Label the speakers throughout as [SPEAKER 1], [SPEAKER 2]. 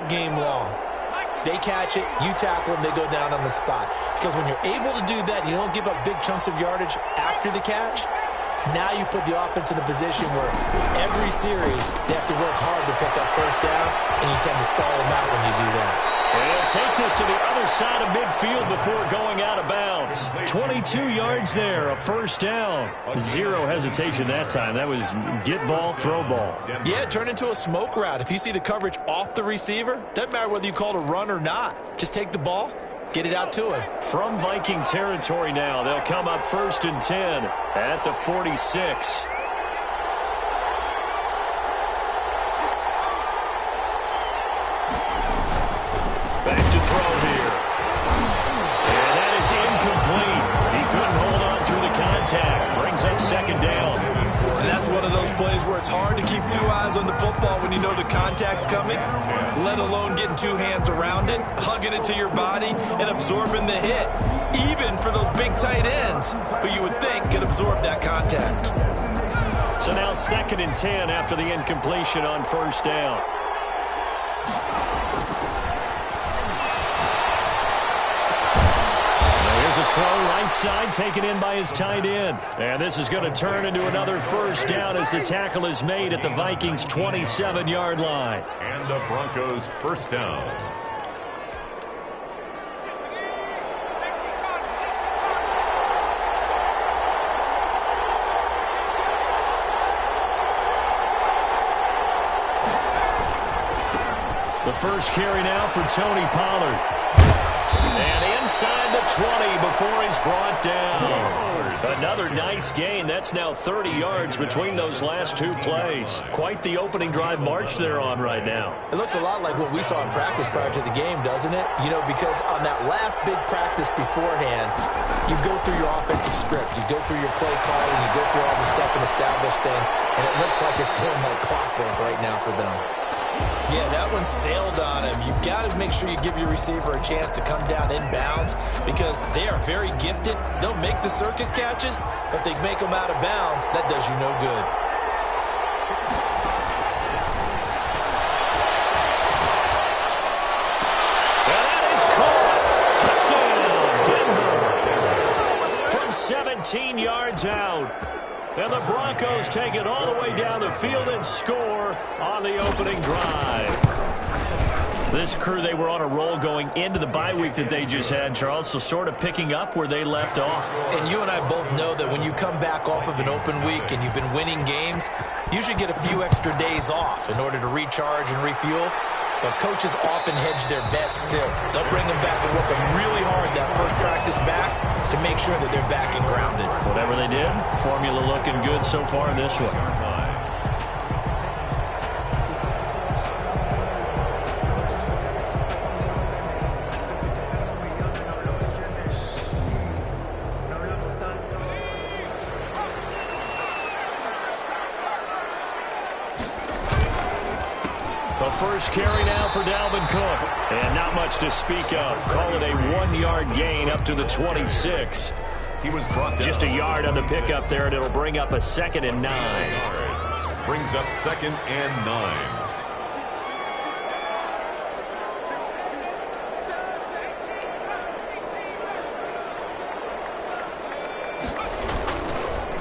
[SPEAKER 1] all game long. They catch it, you tackle them, they go down on the spot. Because when you're able to do that, you don't give up big chunks of yardage after the catch. Now you put the offense in a position where every series they have to work hard to pick up first downs, and you tend to stall them out when you do that.
[SPEAKER 2] And take this to the other side of midfield before going out of bounds. 22 yards there, a first down. Zero hesitation that time. That was get ball, throw ball.
[SPEAKER 1] Yeah, turn into a smoke route. If you see the coverage off the receiver, doesn't matter whether you call it a run or not. Just take the ball, get it out to him.
[SPEAKER 2] From Viking territory now, they'll come up 1st and 10 at the 46. Back to throw here. And that is incomplete. He couldn't hold on through the contact. Brings up 2nd down.
[SPEAKER 1] And that's one of those plays where it's hard to keep 2 eyes on the football when you know the contact's coming, let alone getting 2 hands around it, hugging it to your body, and absorbing the hit, even for those big tight ends who you would think could absorb that contact.
[SPEAKER 2] So now 2nd and 10 after the incompletion on 1st down. A throw right side taken in by his tight end. And this is going to turn into another first down as the tackle is made at the Vikings' 27-yard line.
[SPEAKER 3] And the Broncos first down.
[SPEAKER 2] The first carry now for Tony Pollard. And inside the 20 before he's brought down. Another nice gain. That's now 30 yards between those last 2 plays. Quite the opening drive march they're on right now.
[SPEAKER 1] It looks a lot like what we saw in practice prior to the game, doesn't it? You know, because on that last big practice beforehand, you go through your offensive script. You go through your play calling. You go through all the stuff and establish things. And it looks like it's going like clockwork right now for them. Yeah, that one sailed on him. You've got to make sure you give your receiver a chance to come down inbounds because they are very gifted. They'll make the circus catches, but they make them out of bounds. That does you no good.
[SPEAKER 2] And that is caught. Touchdown, Denver. From 17 yards out. And the Broncos take it all the way down the field and score on the opening drive. This crew, they were on a roll going into the bye week that they just had, Charles, so sort of picking up where they left off.
[SPEAKER 1] And you and I both know that when you come back off of an open week and you've been winning games, you should get a few extra days off in order to recharge and refuel. But coaches often hedge their bets, too. They'll bring them back and work them really hard that first practice back to make sure that they're back and grounded.
[SPEAKER 2] Whatever they did, formula looking good so far in this one. The first carry now for Dalvin Cook. And not much to speak of. Call it a 1-yard gain up to the 26.
[SPEAKER 3] He was brought down.
[SPEAKER 2] Just a yard on the pickup there, and it'll bring up a 2nd and 9.
[SPEAKER 3] Brings up 2nd and 9.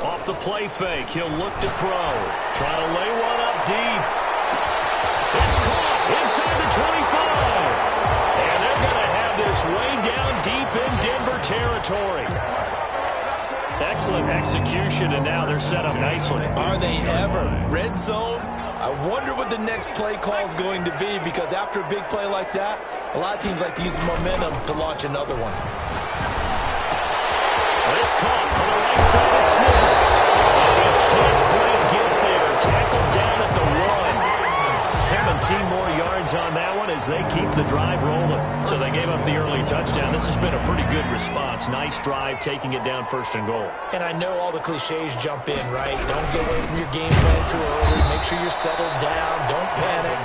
[SPEAKER 2] Off the play fake, he'll look to throw. Trying to lay one up deep. It's caught inside the 25. And they're going to have this way down deep in Denver territory. Excellent execution, and now they're set up nicely.
[SPEAKER 1] Are they ever? Red zone? I wonder what the next play call is going to be, because after a big play like that, a lot of teams like to use the momentum to launch another one.
[SPEAKER 2] But it's caught on the right side of Smith. He can't quite get there. Tackled down at the 1. 17 more yards on that one as they keep the drive rolling. So they gave up the early touchdown. This has been a pretty good response. Nice drive, taking it down 1st and goal.
[SPEAKER 1] And I know all the cliches jump in, right? Don't get away from your game plan too early. Make sure you're settled down. Don't panic.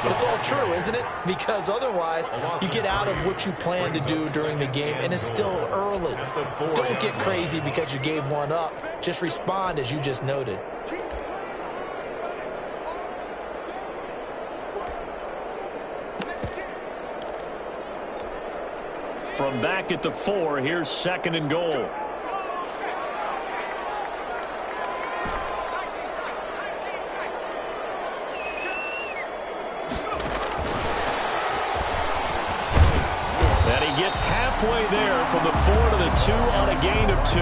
[SPEAKER 1] But it's all true, isn't it? Because otherwise, you get out of what you plan to do during the game, and it's still early. Don't get crazy because you gave one up. Just respond as you just noted.
[SPEAKER 2] from back at the 4. Here's 2nd and goal. And he gets halfway there from the 4 to the 2 on a gain of 2.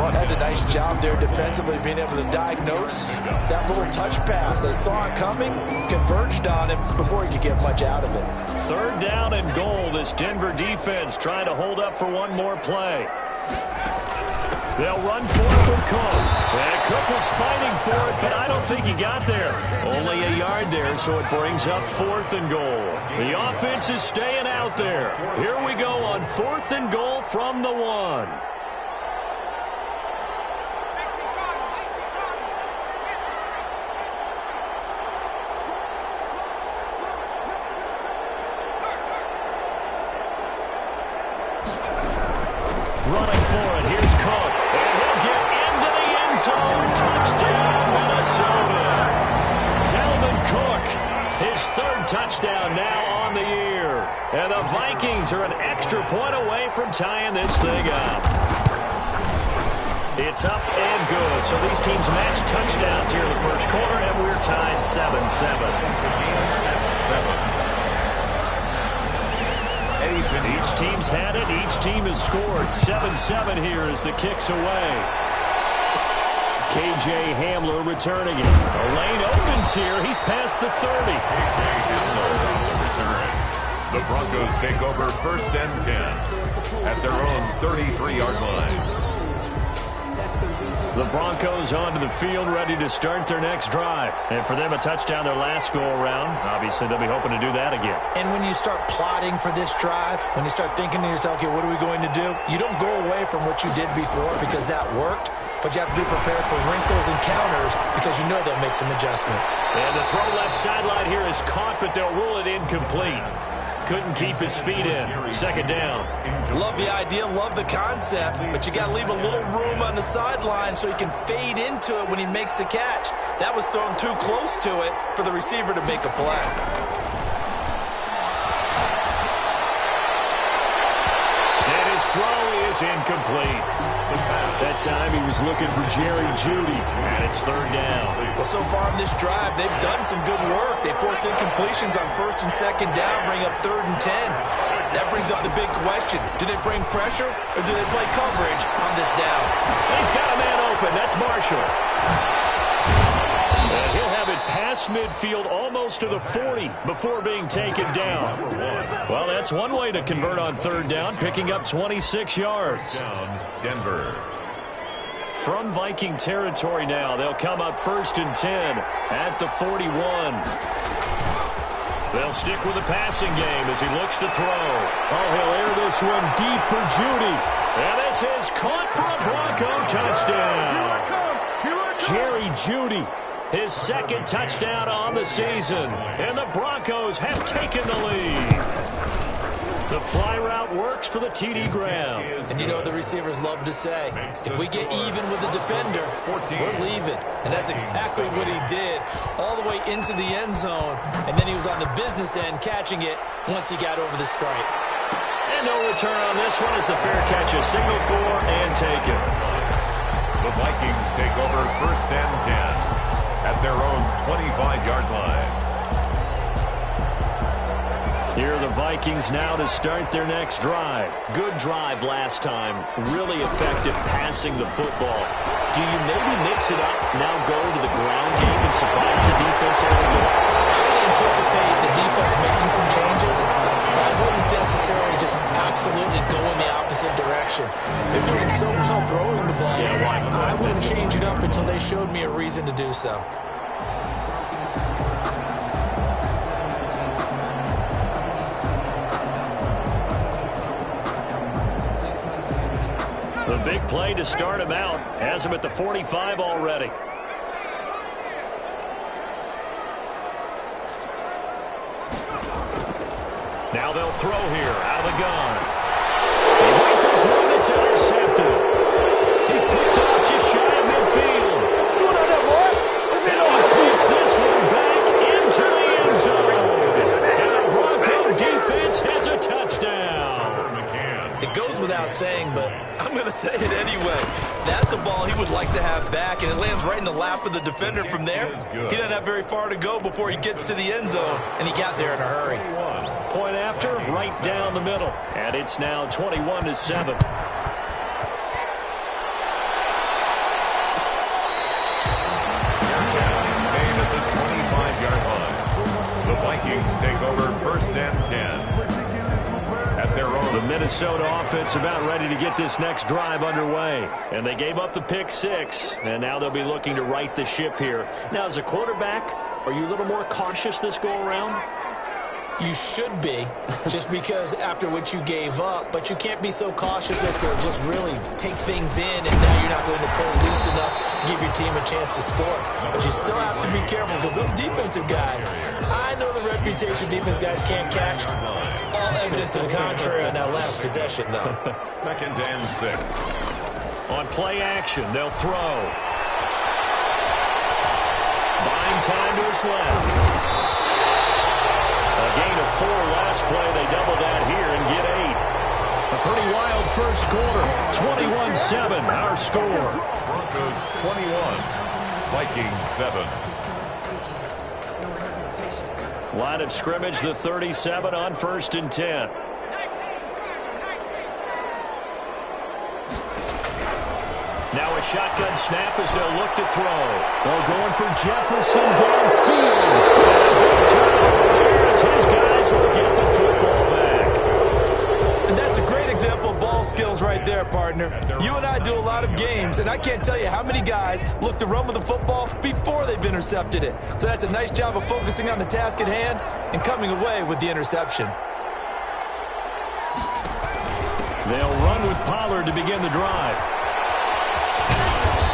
[SPEAKER 1] That's a nice job there defensively, being able to diagnose that little touch pass. They saw it coming, converged on him before he could get much out of it.
[SPEAKER 2] 3rd down and goal. This Denver defense trying to hold up for one more play. They'll run for it with Cook. And Cook was fighting for it, but I don't think he got there. Only a yard there, so it brings up 4th and goal. The offense is staying out there. Here we go on 4th and goal from the 1. Running for it, here's Cook, and he'll get into the end zone. Touchdown, Minnesota. Dalvin Cook, his 3rd touchdown now on the year. And the Vikings are an extra point away from tying this thing up. It's up and good. So these teams match touchdowns here in the first quarter, and we're tied 7-7. Each team's had it. Each team has scored. 7-7 here as the kick's away. K.J. Hamler returning it. A lane opens here. He's past the 30.
[SPEAKER 3] K.J. Hamler on the return. The Broncos take over 1st and 10 at their own 33-yard line.
[SPEAKER 2] The Broncos onto the field, ready to start their next drive. And for them, a touchdown their last go-around. Obviously, they'll be hoping to do that again.
[SPEAKER 1] And when you start plotting for this drive, when you start thinking to yourself, okay, what are we going to do? You don't go away from what you did before because that worked, but you have to be prepared for wrinkles and counters because you know they'll make some adjustments.
[SPEAKER 2] And the throw left sideline here is caught, but they'll rule it incomplete. Couldn't keep his feet in. 2nd down.
[SPEAKER 1] Love the idea, love the concept, but you got to leave a little room on the sideline so he can fade into it when he makes the catch. That was thrown too close to it for the receiver to make a play.
[SPEAKER 2] And his throw is incomplete. That time he was looking for Jerry Jeudy, and it's 3rd down.
[SPEAKER 1] Well, so far in this drive, they've done some good work. They force incompletions on 1st and 2nd down, bring up 3rd and 10. That brings up the big question. Do they bring pressure, or do they play coverage on this down?
[SPEAKER 2] He's got a man open. That's Marshall. And he'll have it past midfield almost to the 40 before being taken down. Well, that's one way to convert on 3rd down, picking up 26 yards.
[SPEAKER 3] Down, Denver.
[SPEAKER 2] From Viking territory now, they'll come up 1st and 10 at the 41. They'll stick with the passing game as he looks to throw. Oh, he'll air this one deep for Jeudy. And this is caught for a Bronco touchdown. Jerry Jeudy, his 2nd touchdown on the season. And the Broncos have taken the lead. The fly route works for the TD Graham.
[SPEAKER 1] And you know the receivers love to say, if we get even with the defender, we're leaving. And that's exactly what he did all the way into the end zone. And then he was on the business end catching it once he got over the stripe.
[SPEAKER 2] And no return on this one as the fair catch is signaled for and taken.
[SPEAKER 3] The Vikings take over 1st and 10 at their own 25-yard line.
[SPEAKER 2] Here are the Vikings now to start their next drive. Good drive last time. Really effective passing the football. Do you maybe mix it up, now go to the ground game and surprise the defense a little bit?
[SPEAKER 1] I would anticipate the defense making some changes. I wouldn't necessarily just absolutely go in the opposite direction. They're doing so well throwing the ball.
[SPEAKER 2] Yeah, why not?
[SPEAKER 1] I wouldn't change it up until they showed me a reason to do so.
[SPEAKER 2] The big play to start him out has him at the 45 already. Now they'll throw here out of the gun. He rifles one that's intercepted. He's picked up just shy of midfield. And he takes this one back into the end zone. And the Bronco defense has a touchdown.
[SPEAKER 1] without saying, but I'm going to say it anyway. That's a ball he would like to have back, and it lands right in the lap of the defender from there. He doesn't have very far to go before he gets to the end zone, and he got there in a hurry.
[SPEAKER 2] Point after, right down the middle. And it's now 21-7.
[SPEAKER 3] The Vikings take over first and 10 at their own.
[SPEAKER 2] The Minnesota offense about ready to get this next drive underway. And they gave up the pick 6, and now they'll be looking to right the ship here. Now, as a quarterback, are you a little more cautious this go-around?
[SPEAKER 1] You should be, just because after what you gave up, but you can't be so cautious as to just really take things in, and now you're not going to pull loose enough to give your team a chance to score. But you still have to be careful, because those defensive guys, I know the reputation defense guys can't catch. All evidence to the contrary on that last possession, though.
[SPEAKER 3] Second and 6.
[SPEAKER 2] On play action, they'll throw. Buying time to his left. A gain of 4 last play. They double that here and get 8. A pretty wild first quarter. 21-7, our score.
[SPEAKER 3] Broncos 21, Vikings 7.
[SPEAKER 2] Line of scrimmage, the 37 on 1st and 10. Now a shotgun snap as they'll look to throw. They're going for Jefferson downfield. And a big turnover there as his guys will get the football back.
[SPEAKER 1] And that's a great example of ball skills right there, partner. You and I do a lot of games, and I can't tell you how many guys look to run with the football before they've intercepted it. So that's a nice job of focusing on the task at hand and coming away with the interception.
[SPEAKER 2] They'll run with Pollard to begin the drive.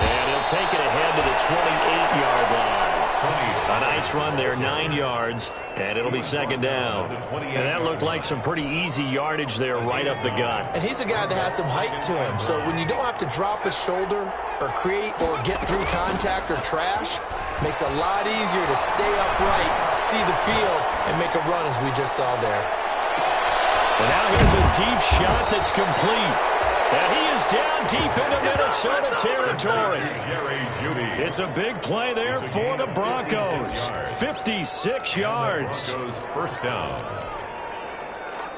[SPEAKER 2] And he'll take it ahead to the 28-yard line. A nice run there, 9 yards, and it'll be second down. And that looked like some pretty easy yardage there right up the gut.
[SPEAKER 1] And he's a guy that has some height to him, so when you don't have to drop a shoulder or create or get through contact or trash, makes it a lot easier to stay upright, see the field, and make a run as we just saw there.
[SPEAKER 2] And now here's a deep shot that's complete. And he is down deep into Minnesota territory. It's a big play there for the Broncos. 56 yards.
[SPEAKER 3] First down.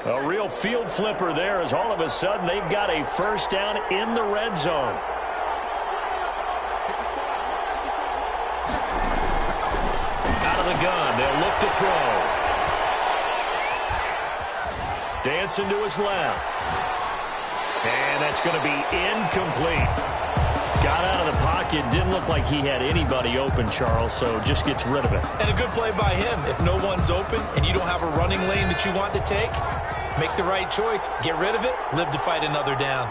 [SPEAKER 2] A real field flipper there as all of a sudden they've got a first down in the red zone. Out of the gun, they'll look to throw. Dancing to his left. And that's going to be incomplete. Got out of the pocket. Didn't look like he had anybody open, Charles, so just gets rid of it.
[SPEAKER 1] And a good play by him. If no one's open and you don't have a running lane that you want to take, make the right choice. Get rid of it. Live to fight another down.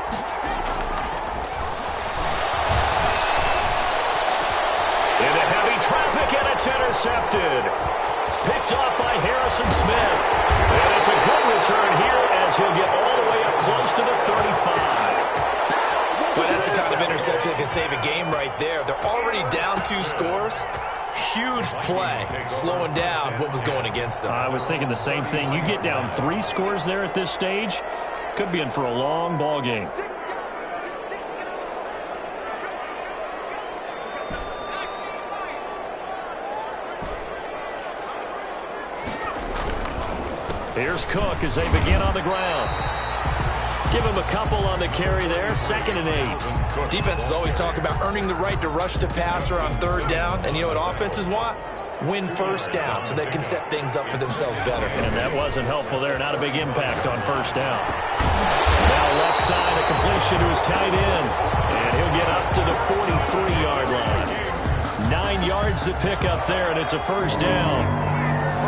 [SPEAKER 2] Into heavy traffic, and it's intercepted. Picked off by Harrison Smith. And it's a good return here as he'll get all the way up close to the 35.
[SPEAKER 1] Boy, that's the kind of interception that can save a game right there. They're already down 2 scores. Huge play, slowing down what was going against them.
[SPEAKER 2] I was thinking the same thing. You get down 3 scores there at this stage, could be in for a long ball game. Here's Cook as they begin on the ground. Give him a couple on the carry there, 2nd and 8.
[SPEAKER 1] Defenses always talk about earning the right to rush the passer on 3rd down. And you know what offenses want? Win first down so they can set things up for themselves better.
[SPEAKER 2] And that wasn't helpful there. Not a big impact on 1st down. Now left side, a completion to his tight end. And he'll get up to the 43-yard line. 9 yards to pick up there, and it's a 1st down.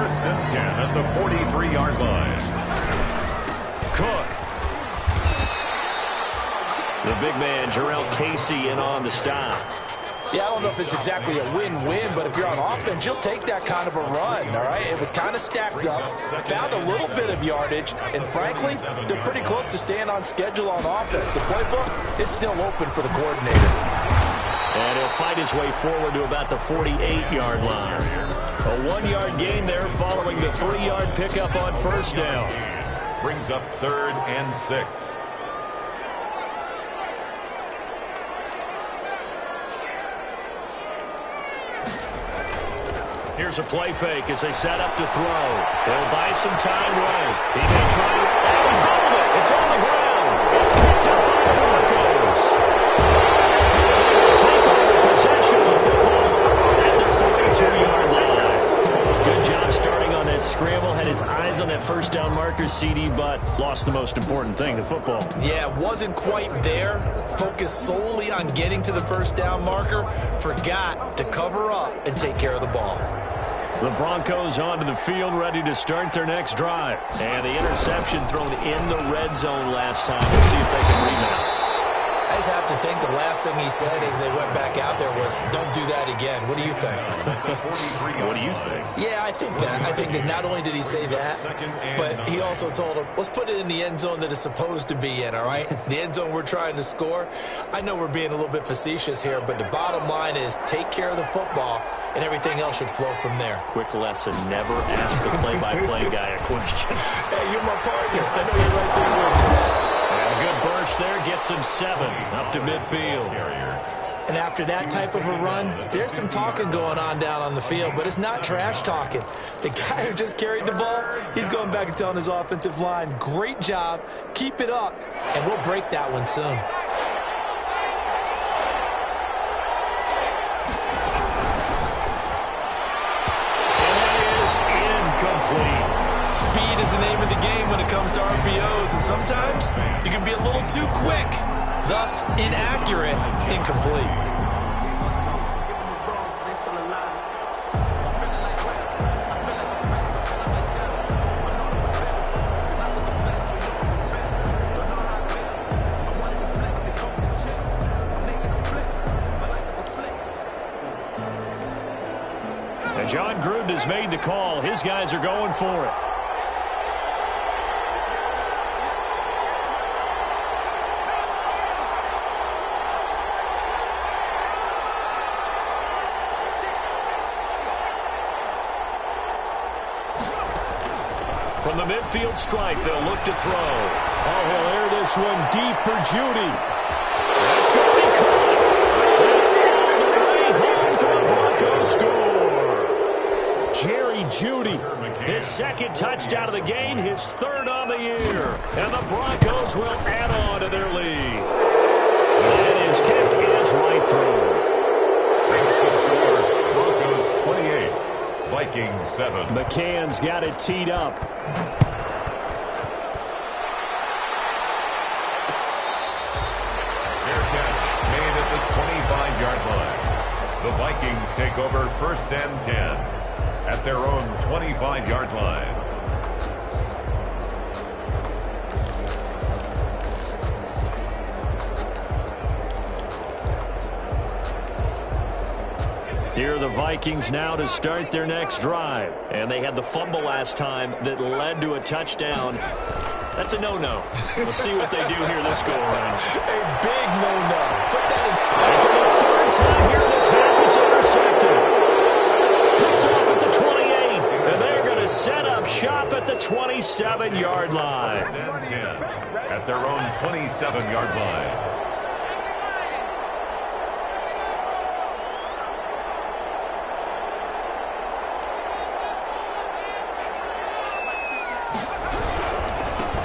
[SPEAKER 3] 1st and 10 at the 43-yard line.
[SPEAKER 2] Cook. The big man, Jarrell Casey, in on the stop.
[SPEAKER 1] Yeah, I don't know if it's exactly a win-win, but if you're on offense, you'll take that kind of a run, all right? It was kind of stacked up, found a little bit of yardage, and frankly, they're pretty close to staying on schedule on offense. The playbook is still open for the coordinator.
[SPEAKER 2] And he'll fight his way forward to about the 48-yard line. A 1-yard gain there following the 3-yard pickup on 1st down.
[SPEAKER 3] Brings up 3rd and 6.
[SPEAKER 2] Here's a play fake as they set up to throw. They'll buy some time right. He may try to... Oh, he fumbled it. It's on the ground. It's picked up by the Broncos. Take over possession of the football at the 42-yard line. Good job starting on that scramble. Had his eyes on that first down marker, CD, but lost the most important thing, the football.
[SPEAKER 1] Yeah, wasn't quite there. Focused solely on getting to the first down marker. Forgot to cover up and take care of the ball.
[SPEAKER 2] The Broncos onto the field, ready to start their next drive. And the interception thrown in the red zone last time. We'll see if they can rebound.
[SPEAKER 1] I just have to think the last thing he said as they went back out there was, don't do that again. What do you think?
[SPEAKER 2] What do you think?
[SPEAKER 1] Yeah, I think that. I think that not only did he say that, but he also told him, let's put it in the end zone that it's supposed to be in, all right? The end zone we're trying to score. I know we're being a little bit facetious here, but the bottom line is take care of the football, and everything else should flow from there.
[SPEAKER 2] Quick lesson, never ask the play-by-play guy a question.
[SPEAKER 1] Hey, you're my partner. I know you're right there with me.
[SPEAKER 2] And a good burst there, gets him 7 up to midfield.
[SPEAKER 1] And after that type of a run, there's some talking going on down on the field, but it's not trash talking. The guy who just carried the ball, he's going back and telling his offensive line, great job, keep it up, and we'll break that one soon.
[SPEAKER 2] And that is incomplete.
[SPEAKER 1] Speed is the name of the game when it comes to RPOs, and sometimes you can be a little too quick, thus inaccurate, incomplete.
[SPEAKER 2] And John Gruden has made the call. His guys are going for it. From the midfield stripe, they'll look to throw. Oh, he'll air this one deep for Judy. That's going to be caught. And all the way home for the Broncos score. Jerry Judy, his second touchdown of the game, his third on the year. And the Broncos will add on to their lead. And his kick is right through.
[SPEAKER 3] That's the score. Broncos 28. Vikings 7.
[SPEAKER 2] McCann's got it teed up.
[SPEAKER 3] Fair catch made at the 25-yard line. The Vikings take over first and 10 at their own 25-yard line.
[SPEAKER 2] Here are the Vikings now to start their next drive. And they had the fumble last time that led to a touchdown. That's a no-no. We'll see what they do here this go-around.
[SPEAKER 1] A big no-no. Put that in.
[SPEAKER 2] And for the third time here this half, it's intercepted. Picked off at the 28. And they're going to set up shop at the 27-yard line.
[SPEAKER 3] First and 10 at their own 27-yard line.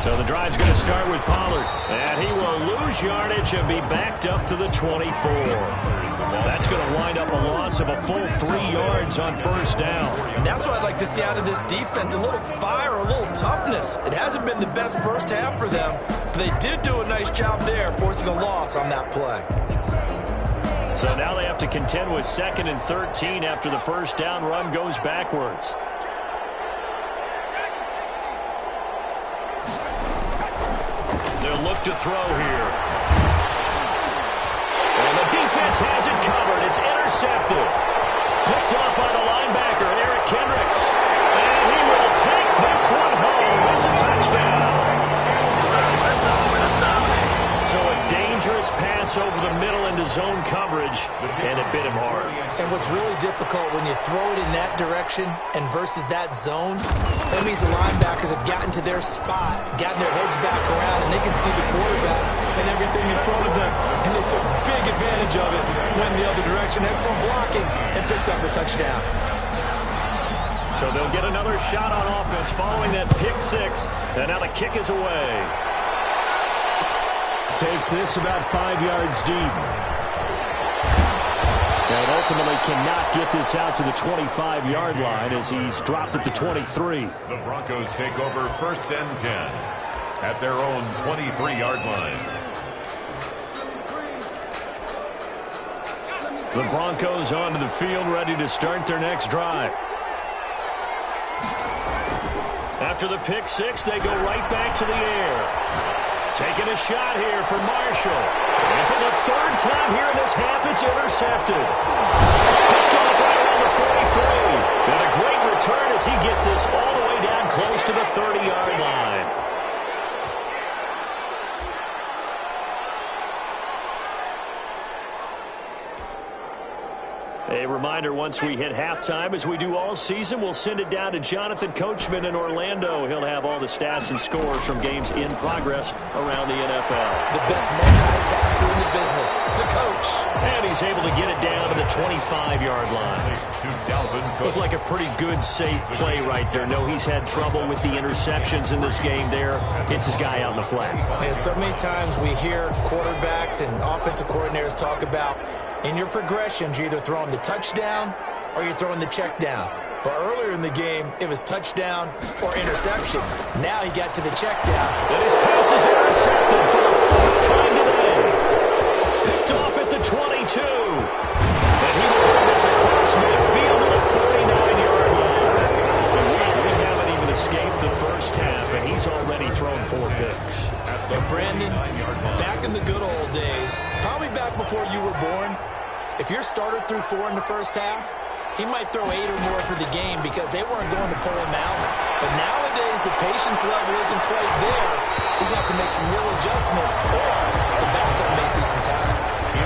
[SPEAKER 2] So the drive's going to start with Pollard. And he will lose yardage and be backed up to the 24. That's going to wind up a loss of a full 3 yards on first down.
[SPEAKER 1] And that's what I'd like to see out of this defense, a little fire, a little toughness. It hasn't been the best first half for them, but they did do a nice job there, forcing a loss on that play.
[SPEAKER 2] So now they have to contend with 2nd and 13 after the first down run goes backwards. They'll look to throw here. And the defense has it covered. It's intercepted. Picked off by the linebacker, Eric Kendricks. And he will take this one home. It's a touchdown. So a dangerous pass over the middle into zone coverage, and it bit him hard.
[SPEAKER 1] And what's really difficult when you throw it in that direction and versus that zone, that means the linebackers have gotten to their spot, gotten their heads back around, and they can see the quarterback and everything in front of them. And they took big advantage of it, went the other direction, had some blocking, and picked up a touchdown.
[SPEAKER 2] So they'll get another shot on offense following that pick six. And now the kick is away. Takes this about 5 yards deep. And ultimately cannot get this out to the 25-yard line as he's dropped at the 23.
[SPEAKER 3] The Broncos take over 1st and 10 at their own 23-yard line.
[SPEAKER 2] The Broncos onto the field, ready to start their next drive. After the pick six, they go right back to the air. Taking a shot here for Marshall. And for the 3rd time here in this half, it's intercepted. Picked off right around the 43. And a great return as he gets this all the way down close to the 30-yard line. A reminder, once we hit halftime, as we do all season, we'll send it down to Jonathan Coachman in Orlando. He'll have all the stats and scores from games in progress around the NFL.
[SPEAKER 1] The best multitasker in the business, the coach.
[SPEAKER 2] And he's able to get it down to the 25-yard line.
[SPEAKER 3] To Dalvin Cook.
[SPEAKER 2] Looked like a pretty good, safe play right there. No, he's had trouble with the interceptions in this game there. Hits his guy out in the flat.
[SPEAKER 1] And so many times we hear quarterbacks and offensive coordinators talk about in your progressions, you're either throwing the touchdown or you're throwing the check down. But earlier in the game, it was touchdown or interception. Now he got to the check down.
[SPEAKER 2] And his pass is intercepted for the 4th time today. Picked off at the 22. And he will bring this across midfield to the 49-yard line. So we haven't even escaped the first half, and he's already thrown 4 picks.
[SPEAKER 1] And Brandon, back in the good old days, probably back before you were born, if your starter threw 4 in the first half, he might throw 8 or more for the game because they weren't going to pull him out. But nowadays, the patience level isn't quite there. He's going to have to make some real adjustments, or the backup may see some time.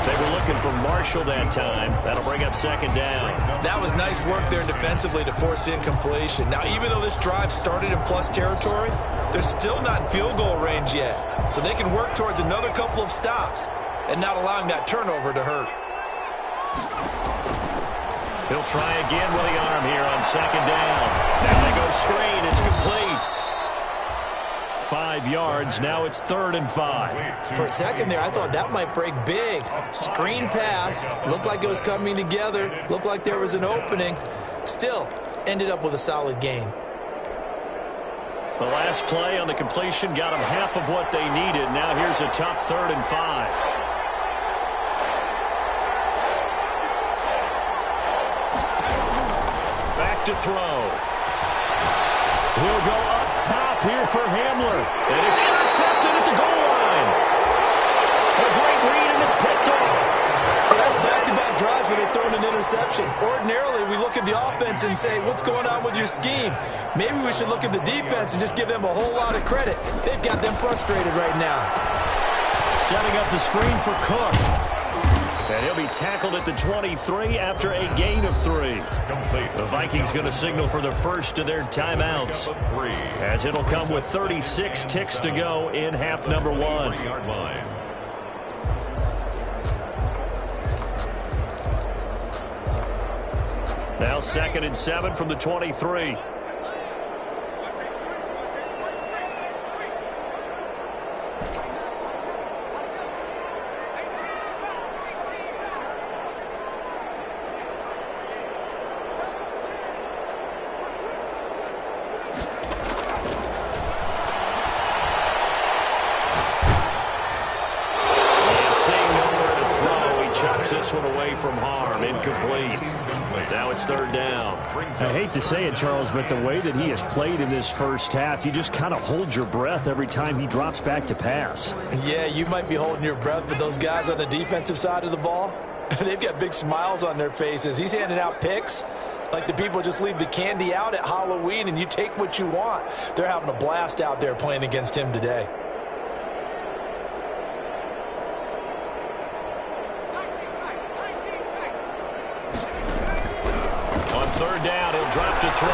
[SPEAKER 2] They were looking for Marshall that time. That'll bring up 2nd down.
[SPEAKER 1] That was nice work there defensively to force incompletion. Now, even though this drive started in plus territory, they're still not in field goal range yet. So they can work towards another couple of stops and not allowing that turnover to hurt.
[SPEAKER 2] He'll try again with the arm here on 2nd down. Now they go screen. It's complete. 5 yards. Now it's 3rd and 5.
[SPEAKER 1] For a second there, I thought that might break big. Screen pass. Looked like it was coming together. Looked like there was an opening. Still, ended up with a solid game.
[SPEAKER 2] The last play on the completion got them half of what they needed. Now here's a tough 3rd and 5. To throw. He'll go up top here for Hamler. And it's intercepted at the goal line. A great read, and it's picked off.
[SPEAKER 1] So that's back-to-back drives where they're throwing an interception. Ordinarily, we look at the offense and say, what's going on with your scheme? Maybe we should look at the defense and just give them a whole lot of credit. They've got them frustrated right now.
[SPEAKER 2] Setting up the screen for Cook. And he'll be tackled at the 23 after a gain of 3. The Vikings going to signal for the first of their timeouts, as it'll come with 36 ticks to go in half number 1. Now 2nd and 7 from the 23. This one away from harm, incomplete. Now it's 3rd down.
[SPEAKER 4] I hate to say it, Charles, but the way that he has played in this first half, you just kind of hold your breath every time he drops back to pass.
[SPEAKER 1] Yeah, you might be holding your breath, but those guys on the defensive side of the ball, they've got big smiles on their faces. He's handing out picks like the people just leave the candy out at Halloween and you take what you want. They're having a blast out there playing against him today.
[SPEAKER 2] On 3rd down, he'll drop to throw.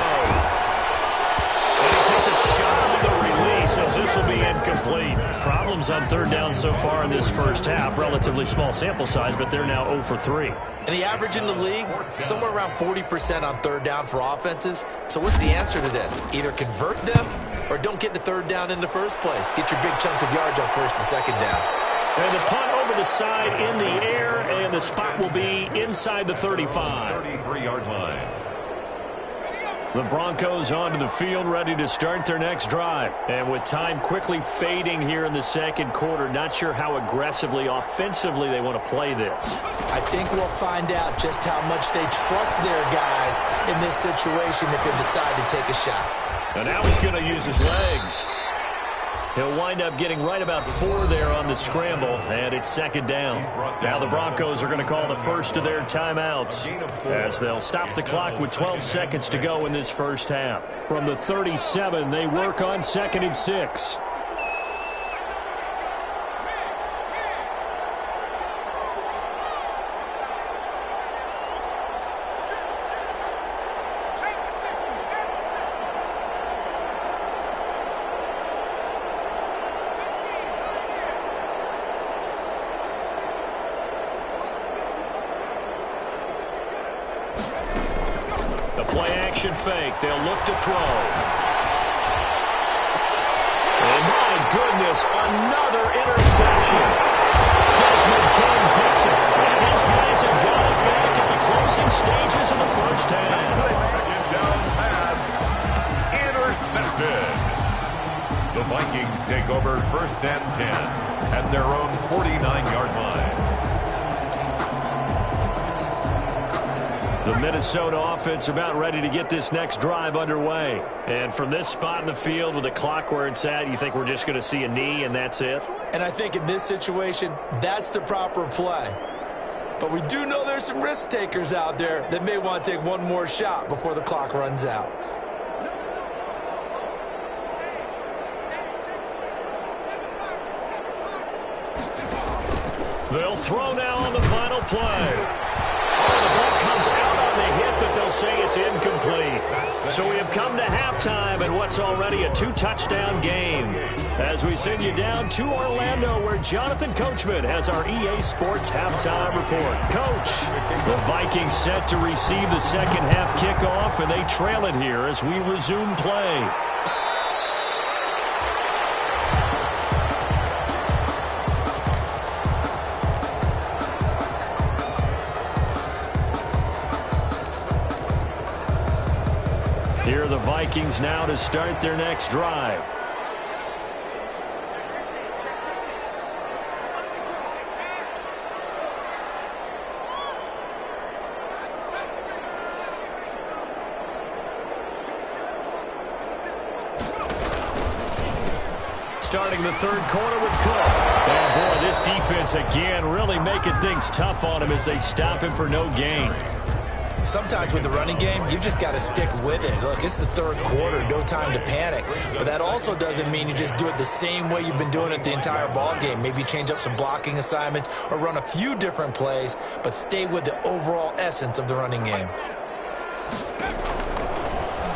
[SPEAKER 2] And he takes a shot on the release as this will be incomplete.
[SPEAKER 4] incomplete. Problems on third down so far in this first half. Relatively small sample size, but they're now 0 for 3.
[SPEAKER 1] And the average in the league, somewhere around 40% on third down for offenses. So what's the answer to this? Either convert them or don't get to third down in the first place. Get your big chunks of yards on first and second down.
[SPEAKER 4] And the punt over the side in the air, and the spot will be inside the 35.
[SPEAKER 3] 33-yard line.
[SPEAKER 4] The Broncos onto the field, ready to start their next drive. And with time quickly fading here in the second quarter, not sure how aggressively, offensively they want to play this.
[SPEAKER 1] I think we'll find out just how much they trust their guys in this situation if they decide to take a shot.
[SPEAKER 4] And now he's going to use his legs. He'll wind up getting right about 4 there on the scramble, and it's second down. Now the Broncos are going to call the first of their timeouts as they'll stop the clock with 12 seconds to go in this first half. From the 37, they work on 2nd and 6. Fake. They'll look to throw. And my goodness, another interception. Desmond King picks it. And his guys have got it back at the closing stages of the first half.
[SPEAKER 3] Second down pass. Intercepted. The Vikings take over 1st and 10 at their own 49-yard line.
[SPEAKER 4] The Minnesota offense about ready to get this next drive underway. And from this spot in the field with the clock where it's at, you think we're just going to see a knee and that's it?
[SPEAKER 1] And I think in this situation, that's the proper play. But we do know there's some risk takers out there that may want to take one more shot before the clock runs out.
[SPEAKER 4] They'll throw now on the final play. The ball comes out on the hit, but they'll say it's incomplete. So we have come to halftime in what's already a 2-touchdown game. As we send you down to Orlando, where Jonathan Coachman has our EA Sports halftime report. Coach, the Vikings set to receive the second half kickoff, and they trail it here as we resume play. Here are the Vikings now to start their next drive. Starting the third quarter with Cook. Oh, boy, this defense again really making things tough on him as they stop him for no gain.
[SPEAKER 1] Sometimes with the running game, you've just got to stick with it. Look, it's the third quarter, no time to panic. But that also doesn't mean you just do it the same way you've been doing it the entire ball game. Maybe change up some blocking assignments or run a few different plays, but stay with the overall essence of the running game.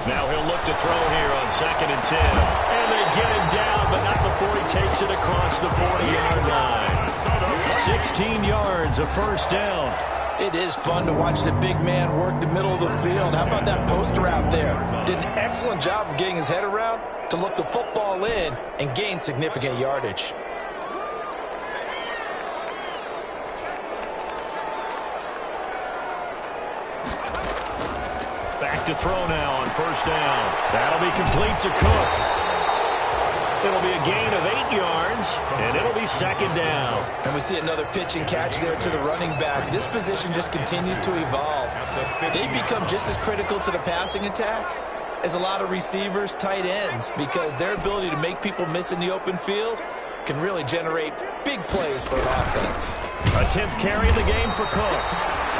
[SPEAKER 4] Now he'll look to throw here on 2nd and 10. And they get him down, but not before he takes it across the 40-yard line. 16 yards, a first down.
[SPEAKER 1] It is fun to watch the big man work the middle of the field. How about that post route there? Did an excellent job of getting his head around to look the football in and gain significant yardage.
[SPEAKER 4] Back to throw now on first down. That'll be complete to Cook. It'll be a gain of 8 yards, and it'll be second down.
[SPEAKER 1] And we see another pitch and catch there to the running back. This position just continues to evolve. They become just as critical to the passing attack as a lot of receivers, tight ends, because their ability to make people miss in the open field can really generate big plays for an offense.
[SPEAKER 4] A 10th carry of the game for Cook.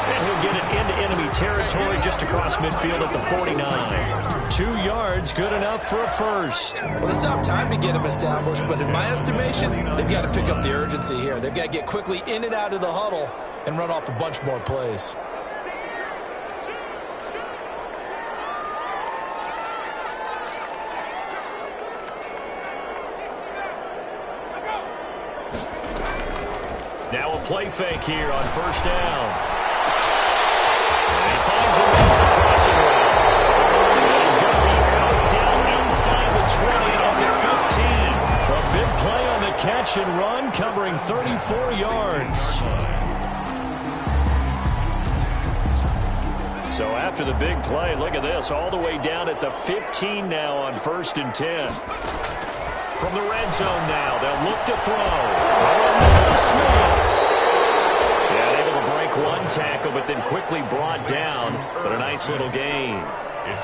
[SPEAKER 4] And he'll get it into enemy territory just across midfield at the 49. 2 yards, good enough for a first.
[SPEAKER 1] Well, they still have time to get him established, but in my estimation, they've got to pick up the urgency here. They've got to get quickly in and out of the huddle and run off a bunch more plays.
[SPEAKER 4] they'll play fake here on first down. And he finds a man on the crossing route. And he's going to be out down inside the 20 on the 15. A big play on the catch and run, covering 34 yards. So after the big play, look at this, all the way down at the 15 now on 1st and 10. From the red zone now, they'll look to throw. Smith. Yeah, able to break one tackle, but then quickly brought down. But a nice little gain.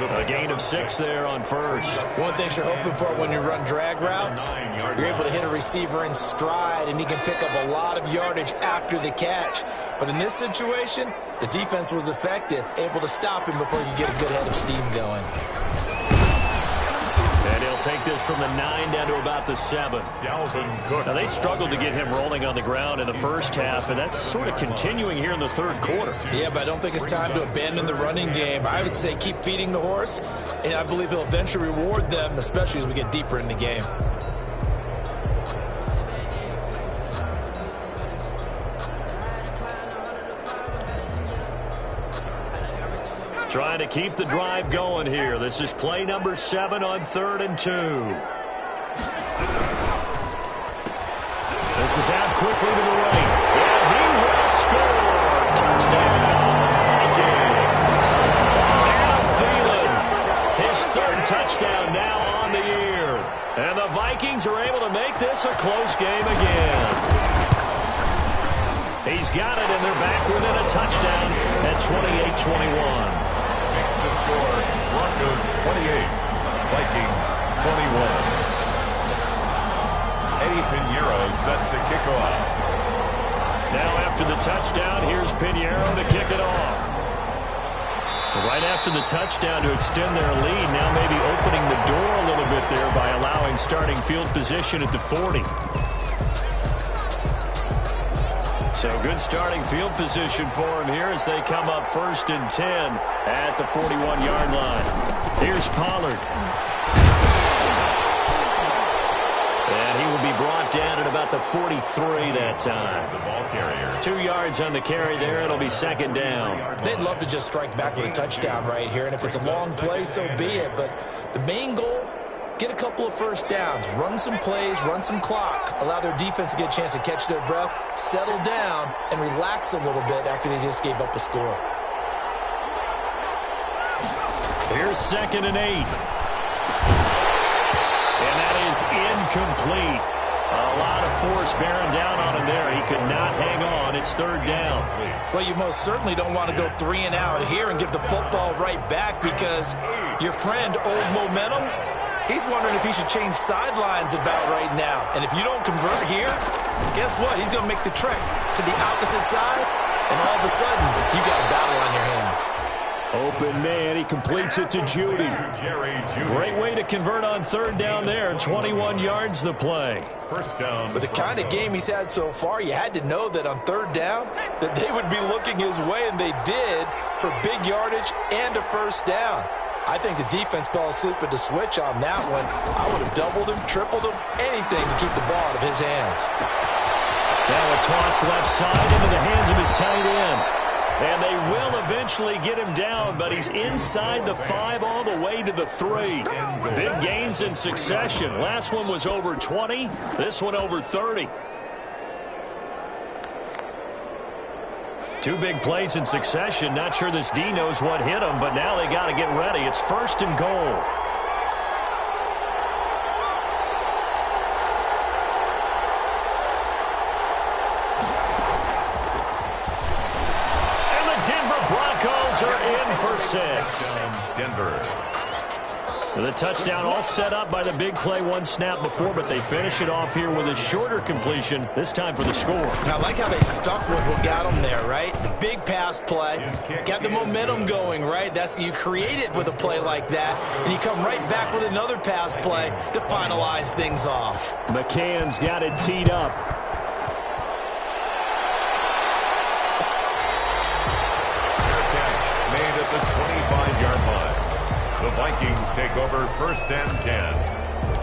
[SPEAKER 4] A gain of 6 there on first.
[SPEAKER 1] One thing you're hoping for when you run drag routes, you're able to hit a receiver in stride, and he can pick up a lot of yardage after the catch. But in this situation, the defense was effective, able to stop him before you get a good head of steam going.
[SPEAKER 4] And he'll take this from the 9 down to about the 7. Now, they struggled to get him rolling on the ground in the first half, and that's sort of continuing here in the third quarter.
[SPEAKER 1] Yeah, but I don't think it's time to abandon the running game. I would say keep feeding the horse, and I believe he'll eventually reward them, especially as we get deeper in the game.
[SPEAKER 4] Trying to keep the drive going here. This is play number 7 on 3rd and 2. This is out quickly to the right. And he will score. Touchdown, Vikings. Adam Thielen, his 3rd touchdown now on the year. And the Vikings are able to make this a close game again. He's got it, and they're back within a touchdown at 28-21.
[SPEAKER 3] Makes the score Broncos 28, Vikings 21. Eddie Pinheiro set to kick off.
[SPEAKER 4] Now after the touchdown, here's Pinheiro to kick it off. Right after the touchdown to extend their lead, now maybe opening the door a little bit there by allowing starting field position at the 40. So good starting field position for him here as they come up 1st and 10 at the 41-yard line. Here's Pollard. And he will be brought down at about the 43 that time.
[SPEAKER 3] The ball carrier.
[SPEAKER 4] 2 yards on the carry there. It'll be 2nd down.
[SPEAKER 1] They'd love to just strike back with a touchdown right here, and if it's a long play, so be it. But the main goal, get a couple of first downs, run some plays, run some clock, allow their defense to get a chance to catch their breath, settle down, and relax a little bit after they just gave up a score.
[SPEAKER 4] Here's 2nd and 8. And that is incomplete. A lot of force bearing down on him there. He could not hang on. It's 3rd down.
[SPEAKER 1] Well, you most certainly don't want to go 3 and out here and give the football right back because your friend, Old Momentum, he's wondering if he should change sidelines about right now. And if you don't convert here, guess what? He's going to make the trek to the opposite side, and all of a sudden, you got a battle on your hands.
[SPEAKER 4] Open man, he completes it to Judy. Great way to convert on 3rd down there. 21 yards the play.
[SPEAKER 3] First down.
[SPEAKER 1] With the kind of game he's had so far, you had to know that on 3rd down, that they would be looking his way, and they did, for big yardage and a first down. I think the defense fell asleep at the switch on that one. I would have doubled him, tripled him, anything to keep the ball out of his hands.
[SPEAKER 4] Now a toss left side into the hands of his tight end. And they will eventually get him down, but he's inside the 5 all the way to the 3. Big gains in succession. Last one was over 20. This one over 30. 2 big plays in succession. Not sure this D knows what hit him, but now they got to get ready. It's 1st and goal. Are in for 6.
[SPEAKER 3] Denver.
[SPEAKER 4] The touchdown all set up by the big play 1 snap before, but they finish it off here with a shorter completion, this time for the score.
[SPEAKER 1] Now, I like how they stuck with what got them there, right? The big pass play, got the momentum going, right? You create it with a play like that, and you come right back with another pass play to finalize things off.
[SPEAKER 4] McCann's got it teed up.
[SPEAKER 3] The 25-yard line. The Vikings take over 1st and 10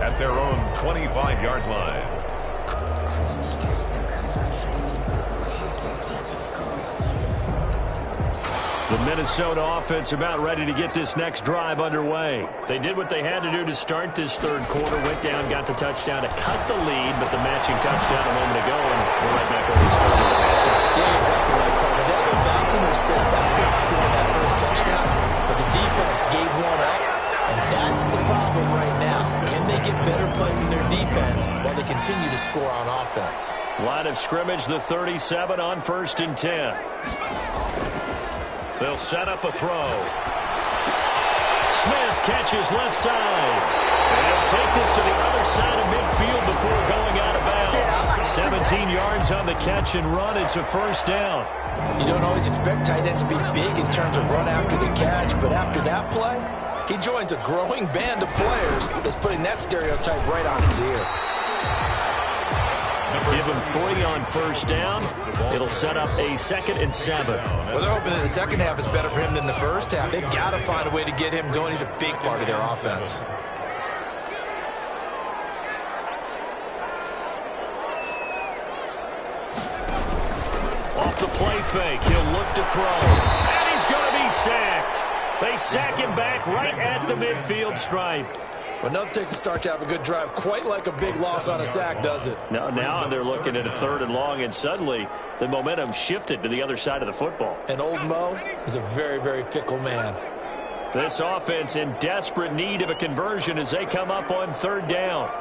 [SPEAKER 3] at their own 25-yard line.
[SPEAKER 4] The Minnesota offense about ready to get this next drive underway. They did what they had to do to start this third quarter, went down, got the touchdown to cut the lead, but the matching touchdown a moment ago, and we're right back where we started at halftime.
[SPEAKER 1] Yeah, exactly right, partner. They were bouncing their step after scoring that first touchdown, but the defense gave one up, and that's the problem right now. Can they get better play from their defense while they continue to score on offense?
[SPEAKER 4] Line of scrimmage, the 37 on 1st and 10. They'll set up a throw. Smith catches left side. And he'll take this to the other side of midfield before going out of bounds. 17 yards on the catch and run. It's a first down.
[SPEAKER 1] You don't always expect tight ends to be big in terms of run after the catch, but after that play, he joins a growing band of players that's putting that stereotype right on its ear.
[SPEAKER 4] Give him 3 on first down. It'll set up a 2nd and 7.
[SPEAKER 1] Well, they're hoping that the second half is better for him than the first half. They've got to find a way to get him going. He's a big part of their offense.
[SPEAKER 4] Off the play fake, he'll look to throw. And he's going to be sacked. They sack him back right at the midfield stripe.
[SPEAKER 1] Well, nothing takes a start to have a good drive quite like a big loss on a sack, does it?
[SPEAKER 4] Now they're looking at a 3rd and long, and suddenly the momentum shifted to the other side of the football.
[SPEAKER 1] And old Mo is a very, very fickle man.
[SPEAKER 4] This offense in desperate need of a conversion as they come up on 3rd down.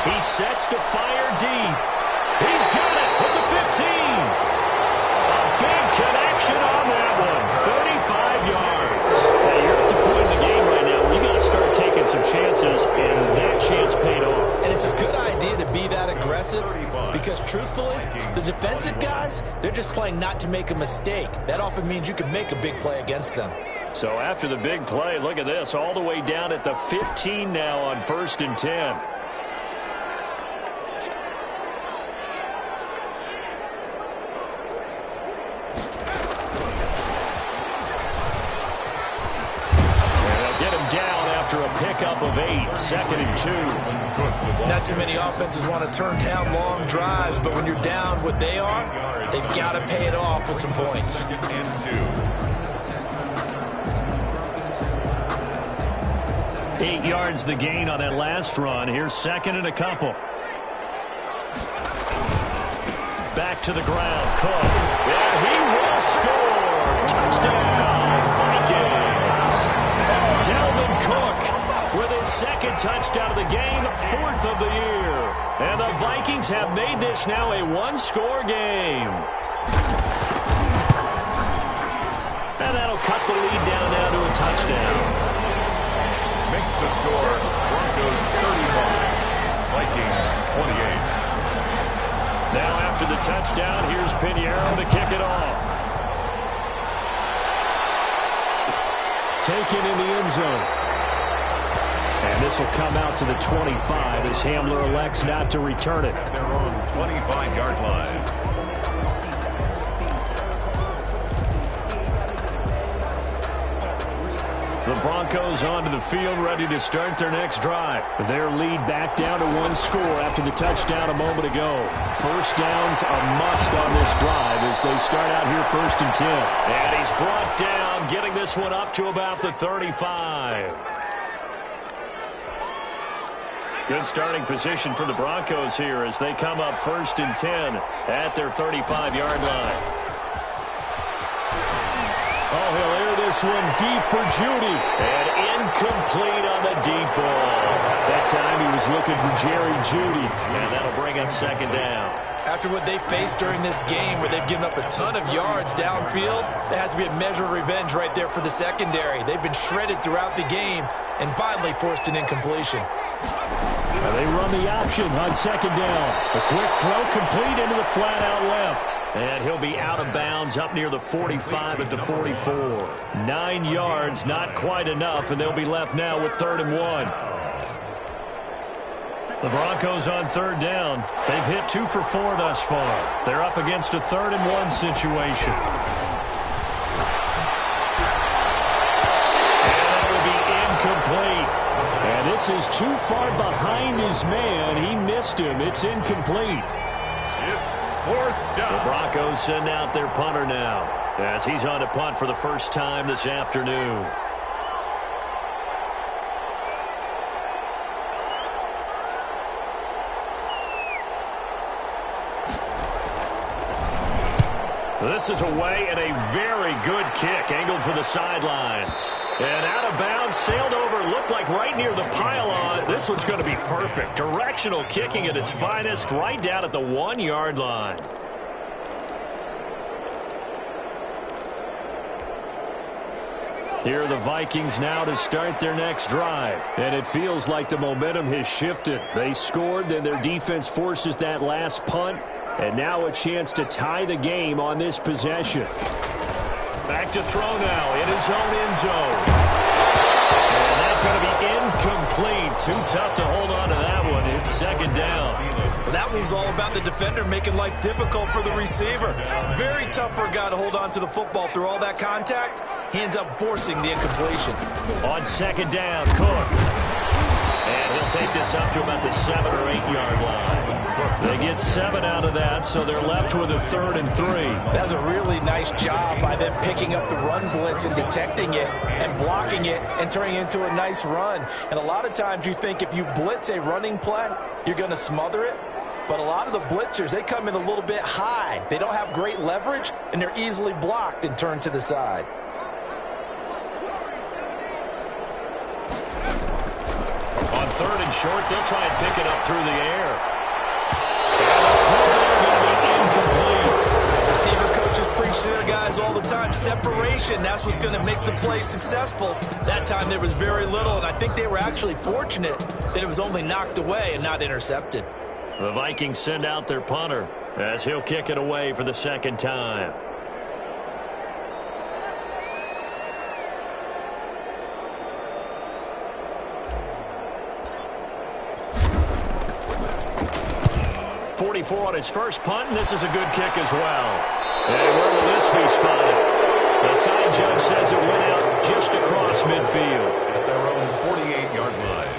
[SPEAKER 4] He sets to fire deep. He's got it with the 15. A big connection on that one. 35 yards. Now, you're at the point in the game right now where you got to start taking some chances, and that chance paid off.
[SPEAKER 1] And it's a good idea to be that aggressive because, truthfully, the defensive guys, they're just playing not to make a mistake. That often means you can make a big play against them.
[SPEAKER 4] So after the big play, look at this, all the way down at the 15 now on 1st and 10. After a pickup of 8, 2nd and 2.
[SPEAKER 1] Not too many offenses want to turn down long drives, but when you're down what they are, they've got to pay it off with some points.
[SPEAKER 4] 8 yards the gain on that last run. Here's 2nd and a couple. Back to the ground. Cook. And he will score. Touchdown, Vikings. Dalvin Cook with his 2nd touchdown of the game, 4th of the year. And the Vikings have made this now a 1-score game. And that'll cut the lead down now to a touchdown.
[SPEAKER 3] Makes the score Broncos 35, Vikings 28.
[SPEAKER 4] Now after the touchdown, here's Pinheiro to kick it off. Taken in the end zone. And this will come out to the 25 as Hamler elects not to return it.
[SPEAKER 3] At their own 25-yard line.
[SPEAKER 4] The Broncos onto the field, ready to start their next drive. Their lead back down to 1 score after the touchdown a moment ago. First down's a must on this drive as they start out here 1st and 10. And he's brought down, getting this one up to about the 35. Good starting position for the Broncos here as they come up 1st and 10 at their 35-yard line. Oh, he'll air this one deep for Judy. And incomplete on the deep ball. That time he was looking for Jerry Judy. And that'll bring up 2nd down.
[SPEAKER 1] After what they faced during this game where they've given up a ton of yards downfield, there has to be a measure of revenge right there for the secondary. They've been shredded throughout the game and finally forced an incompletion.
[SPEAKER 4] Now they run the option on 2nd down. A quick throw complete into the flat out left. And he'll be out of bounds up near the 45 at the 44. 9 yards, not quite enough, and they'll be left now with 3rd and 1. The Broncos on 3rd down. They've hit 2 for 4 thus far. They're up against a 3rd and 1 situation. And that will be incomplete. This is too far behind his man. He missed him. It's incomplete.
[SPEAKER 3] It's fourth down.
[SPEAKER 4] The Broncos send out their punter now as he's on to punt for the first time this afternoon. This is away and a very good kick angled for the sidelines. And out of bounds, sailed over, looked like right near the pylon. This one's going to be perfect. Directional kicking at its finest, right down at the 1-yard line. Here are the Vikings now to start their next drive. And it feels like the momentum has shifted. They scored, then their defense forces that last punt. And now a chance to tie the game on this possession. Back to throw now in his own end zone. And that's going to be incomplete. Too tough to hold on to that one. It's second down.
[SPEAKER 1] Well, that one's all about the defender making life difficult for the receiver. Very tough for a guy to hold on to the football through all that contact. He ends up forcing the incompletion.
[SPEAKER 4] On second down, Cook. And he'll take this up to about the 7 or 8-yard line. They get 7 out of that, so they're left with a 3rd and 3.
[SPEAKER 1] That's a really nice job by them picking up the run blitz and detecting it and blocking it and turning it into a nice run. And a lot of times you think if you blitz a running play, you're going to smother it. But a lot of the blitzers, they come in a little bit high. They don't have great leverage, and they're easily blocked and turned to the side.
[SPEAKER 4] On 3rd and short, they'll try and pick it up through the air. And the throw there going to be incomplete.
[SPEAKER 1] Receiver coaches preach to their guys all the time. Separation, that's what's going to make the play successful. That time there was very little, and I think they were actually fortunate that it was only knocked away and not intercepted.
[SPEAKER 4] The Vikings send out their punter as he'll kick it away for the second time. On his first punt, and this is a good kick as well. And where will this be spotted? The side judge says it went out just across midfield.
[SPEAKER 3] At their own 48-yard line.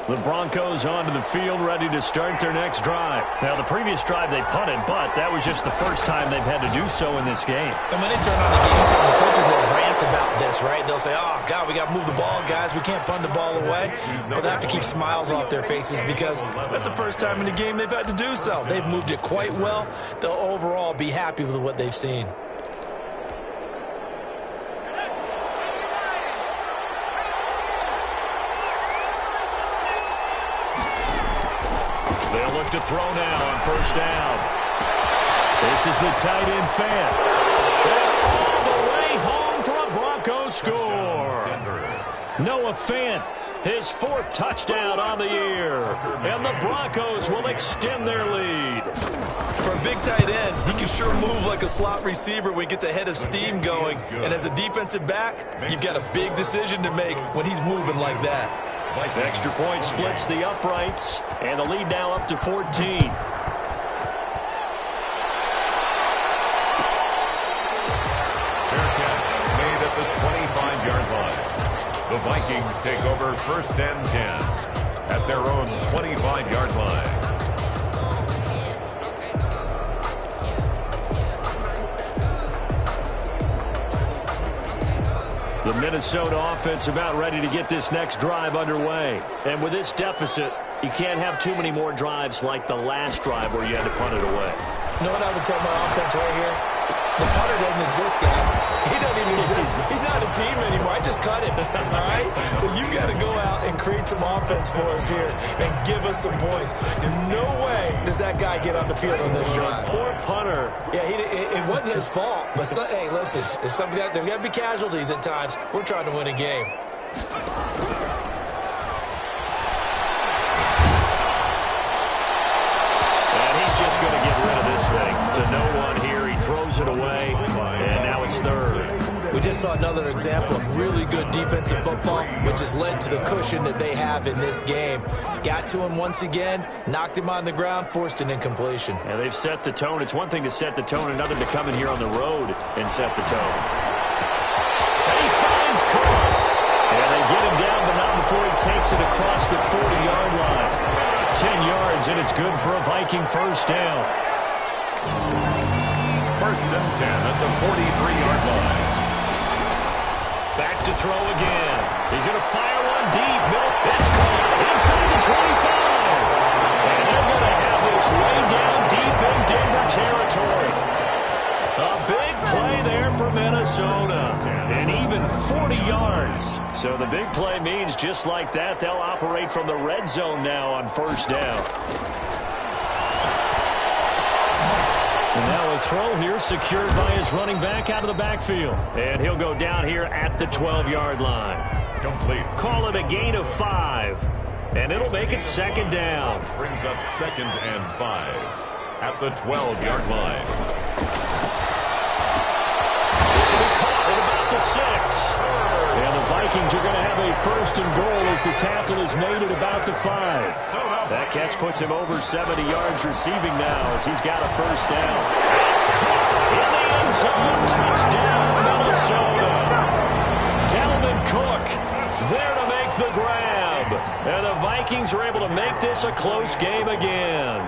[SPEAKER 4] The Broncos onto the field, ready to start their next drive. Now, the previous drive they punted, but that was just the first time they've had to do so in this game.
[SPEAKER 1] And when they turn on the game film, the coaches will rant about this, right? They'll say, oh, God, we got to move the ball, guys. We can't punt the ball away. But they have to keep smiles off their faces because that's the first time in the game they've had to do so. They've moved it quite well. They'll overall be happy with what they've seen.
[SPEAKER 4] They'll look to throw now on first down. This is the tight end fan. All the way home for a Broncos score. Noah Fant, his 4th touchdown on the year. And the Broncos will extend their lead.
[SPEAKER 1] For a big tight end, he can sure move like a slot receiver when he gets a head of steam going. And as a defensive back, you've got a big decision to make when he's moving like that.
[SPEAKER 4] The extra point splits the uprights, and the lead now up to 14.
[SPEAKER 3] Fair catch made at the 25-yard line. The Vikings take over 1st and 10 at their own 25-yard line.
[SPEAKER 4] The Minnesota offense about ready to get this next drive underway. And with this deficit, you can't have too many more drives like the last drive where you had to punt it away.
[SPEAKER 1] You know what I would tell my offense right here? The punter doesn't exist, guys. He doesn't even exist. He's not a team anymore. I just cut him, all right? So you got to go out and create some offense for us here and give us some points. No way does that guy get on the field on this drive.
[SPEAKER 4] Poor punter.
[SPEAKER 1] Yeah, it wasn't his fault. But, hey, listen, there's got to be casualties at times. We're trying to win a game.
[SPEAKER 4] And he's just going to get rid of this thing to no one here. He throws it away, and now it's 3rd.
[SPEAKER 1] We just saw another example of really good defensive football, which has led to the cushion that they have in this game. Got to him once again, knocked him on the ground, forced an incompletion.
[SPEAKER 4] And they've set the tone. It's one thing to set the tone, another to come in here on the road and set the tone. takes it across the 40-yard line. 10 yards, and it's good for a Viking first down.
[SPEAKER 3] First and 10 at the 43-yard line.
[SPEAKER 4] Back to throw again. He's going to fire one deep. It's caught inside the 25. And they're going to have this way down deep in Denver territory. A big play there for Minnesota. And even 40 yards. So the big play means just like that, they'll operate from the red zone now on first down. And now a throw here secured by his running back out of the backfield. And he'll go down here at the 12-yard line.
[SPEAKER 3] Complete.
[SPEAKER 4] Call it a gain of 5. And it'll make it second down.
[SPEAKER 3] Brings up 2nd and 5 at the 12-yard line.
[SPEAKER 4] This will be caught at about the 6. And the Vikings are going to have a first and goal as the tackle is made at about the 5. That catch puts him over 70 yards receiving now as he's got a first down. It's caught in the end zone. Touchdown, Minnesota. Dalvin Cook there to make the grab. And the Vikings are able to make this a close game again.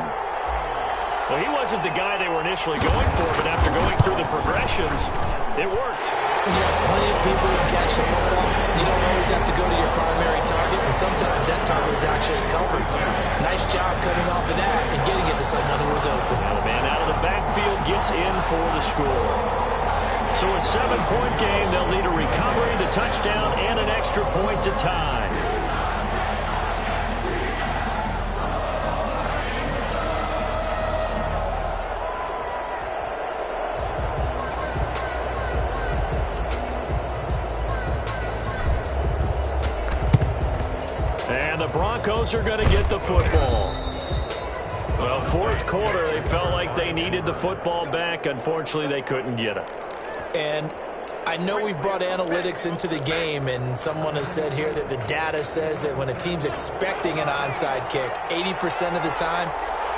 [SPEAKER 4] Well, he wasn't the guy they were initially going for, but after going through the progressions, it worked.
[SPEAKER 1] Yeah, plenty of people who catch the football. You don't always have to go to your primary target, and sometimes that target is actually covered. Nice job coming off of that and getting it to someone who was open.
[SPEAKER 4] Now the man out of the backfield gets in for the score. So a 7-point game, they'll need a recovery, the touchdown, and an extra point to tie. And the Broncos are going to get the football. Well, fourth quarter, they felt like they needed the football back. Unfortunately, they couldn't get it.
[SPEAKER 1] And I know we brought analytics into the game, and someone has said here that the data says that when a team's expecting an onside kick, 80% of the time,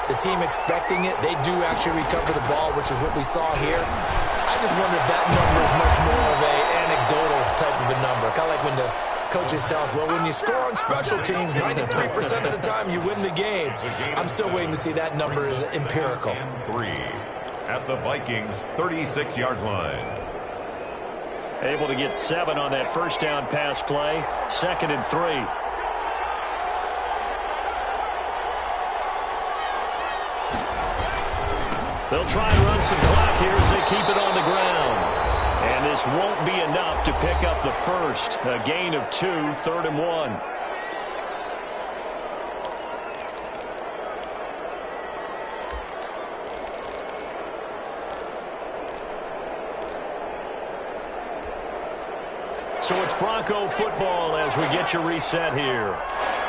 [SPEAKER 1] the team expecting it, they do actually recover the ball, which is what we saw here. I just wonder if that number is much more of an anecdotal type of a number. Kind of like when the coaches tell us, well, when you score on special teams, 93% of the time you win the game. I'm still waiting to see that number is empirical.
[SPEAKER 3] 3 at the Vikings' 36-yard line.
[SPEAKER 4] Able to get 7 on that first down pass play. 2nd and 3. They'll try and run some clock here as they keep it on the ground. And this won't be enough to pick up the first. A gain of 2, 3rd and 1. So it's Bronco football as we get your reset here.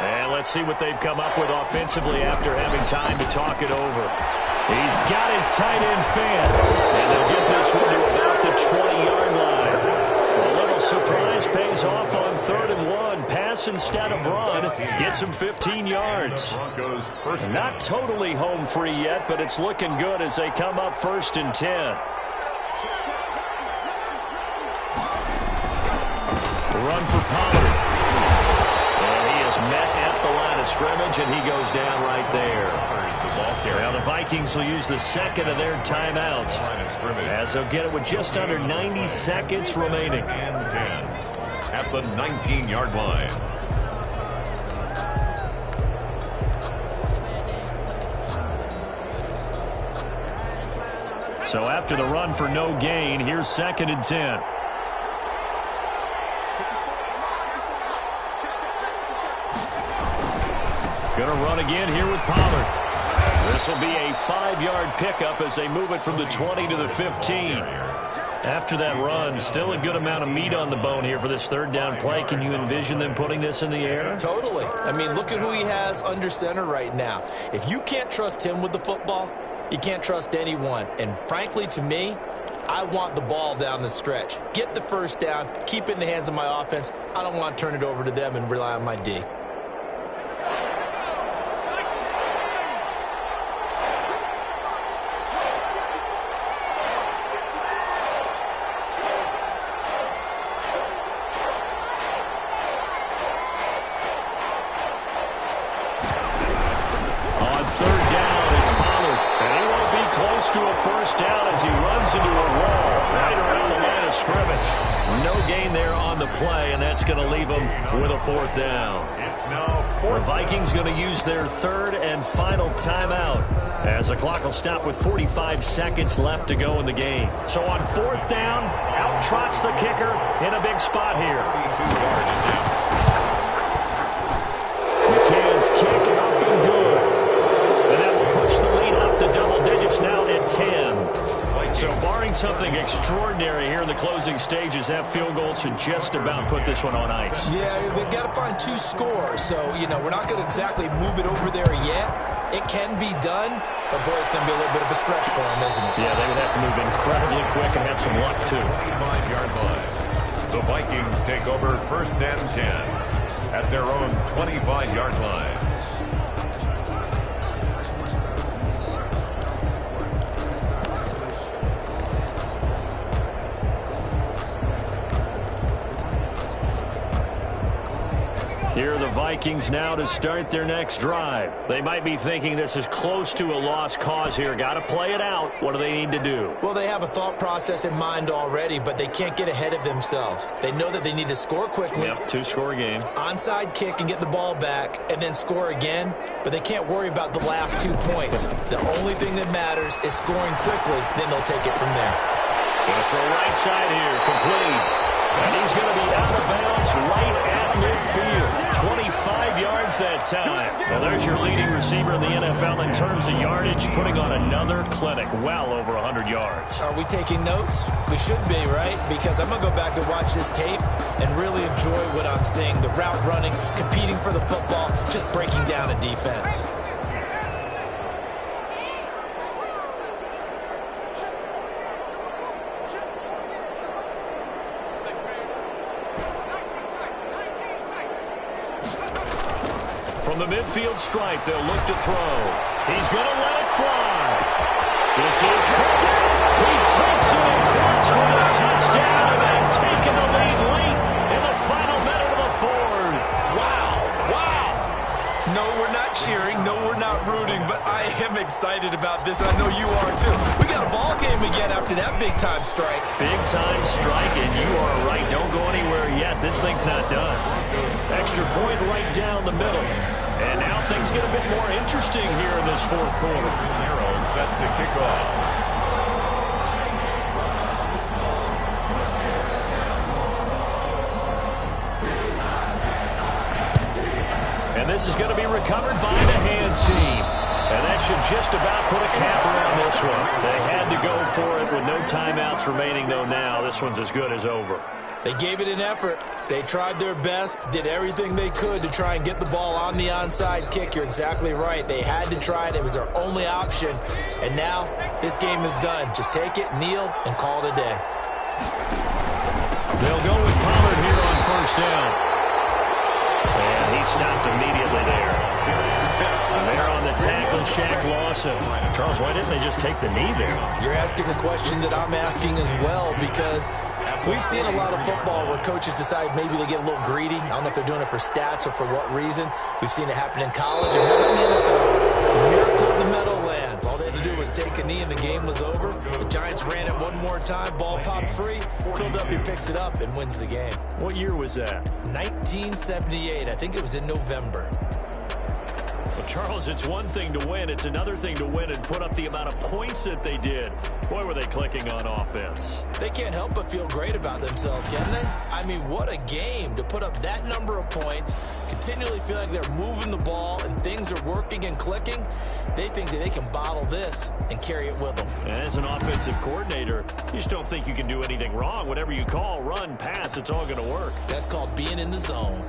[SPEAKER 4] And let's see what they've come up with offensively after having time to talk it over. He's got his tight end fan. And they'll get this one to about the 20-yard line. A little surprise pays off on 3rd and 1. Pass instead of run. Gets him 15 yards. Not totally home free yet, but it's looking good as they come up 1st and 10. Run for Pollard. And he is met at the line of scrimmage, and he goes down right there. Now the Vikings will use the 2nd of their timeouts as they'll get it with just under 90 seconds remaining.
[SPEAKER 3] And 10 at the 19-yard line.
[SPEAKER 4] So after the run for no gain, here's 2nd and 10. Going to run again here with Pollard. This will be a 5-yard pickup as they move it from the 20 to the 15. After that run, still a good amount of meat on the bone here for this 3rd down play. Can you envision them putting this in the air?
[SPEAKER 1] Totally. I mean, look at who he has under center right now. If you can't trust him with the football, you can't trust anyone. And frankly, to me, I want the ball down the stretch. Get the first down, keep it in the hands of my offense. I don't want to turn it over to them and rely on my D.
[SPEAKER 4] to a first down as he runs into a wall right around the line of scrimmage. No gain there on the play, and that's going to leave him with a fourth down. The Vikings going to use their third and final timeout as the clock will stop with 45 seconds left to go in the game. So on fourth down, out trots the kicker in a big spot here. McCann's kick up and good. And that will push the lead up to double digits now at 10. So barring something extraordinary here in the closing stages, that field goal should just about put this one on ice.
[SPEAKER 1] Yeah, we've got to find 2 scores. So, we're not going to exactly move it over there yet. It can be done, but, boy, it's going to be a little bit of a stretch for them, isn't it?
[SPEAKER 4] Yeah, they would have to move incredibly quick and have some luck, too.
[SPEAKER 3] 25-yard line. The Vikings take over first and 10 at their own 25-yard line.
[SPEAKER 4] Here are the Vikings now to start their next drive. They might be thinking this is close to a lost cause here. Got to play it out. What do they need to do?
[SPEAKER 1] Well, they have a thought process in mind already, but they can't get ahead of themselves. They know that they need to score quickly.
[SPEAKER 4] Yep, 2-score game.
[SPEAKER 1] Onside kick and get the ball back and then score again, but they can't worry about the last 2 points. The only thing that matters is scoring quickly, then they'll take it from there.
[SPEAKER 4] Gonna throw right side here, complete. And he's going to be out of bounds right at midfield. 25 yards that time. Well, there's your leading receiver in the NFL in terms of yardage, putting on another clinic, well over 100 yards.
[SPEAKER 1] Are we taking notes? We should be, right? Because I'm going to go back and watch this tape and really enjoy what I'm seeing. The route running, competing for the football, just breaking down a defense.
[SPEAKER 4] From the midfield stripe, they'll look to throw. He's going to let it fly. This is caught. He takes it across for a touchdown, and they've taken the lead late in the final minute of the fourth.
[SPEAKER 1] Wow. No, we're not cheering. No, we're not rooting, but I am excited about this. I know you are, too. We got a ball game again after that big-time strike.
[SPEAKER 4] Big-time strike, and you are right. Don't go anywhere yet. This thing's not done. Extra point right down the middle. And now things get a bit more interesting here in this fourth quarter.
[SPEAKER 3] Harold set to kick off.
[SPEAKER 4] And this is going to be recovered by the hands team. And that should just about put a cap around this one. They had to go for it with no timeouts remaining, though now. This one's as good as over.
[SPEAKER 1] They gave it an effort. They tried their best, did everything they could to try and get the ball on the onside kick. You're exactly right. They had to try it. It was their only option. And now this game is done. Just take it, kneel, and call it a day.
[SPEAKER 4] They'll go with Pollard here on first down. And he stopped immediately there. And they're on the tackle, Shaq Lawson. Charles, why didn't they just take the knee there?
[SPEAKER 1] You're asking the question that I'm asking as well, because we've seen a lot of football where coaches decide maybe they get a little greedy. I don't know if they're doing it for stats or for what reason. We've seen it happen in college. And how about in the NFL? The miracle of the Meadowlands. All they had to do was take a knee and the game was over. The Giants ran it one more time. Ball popped free. Philadelphia picks it up and wins the game.
[SPEAKER 4] What year was that?
[SPEAKER 1] 1978. I think it was in November.
[SPEAKER 4] Well, Charles, it's one thing to win. It's another thing to win and put up the amount of points that they did. Boy, were they clicking on offense.
[SPEAKER 1] They can't help but feel great about themselves, can they? I mean, what a game to put up that number of points, continually feel like they're moving the ball and things are working and clicking. They think that they can bottle this and carry it with them.
[SPEAKER 4] And as an offensive coordinator, you just don't think you can do anything wrong. Whatever you call, run, pass, it's all going to work.
[SPEAKER 1] That's called being in the zone.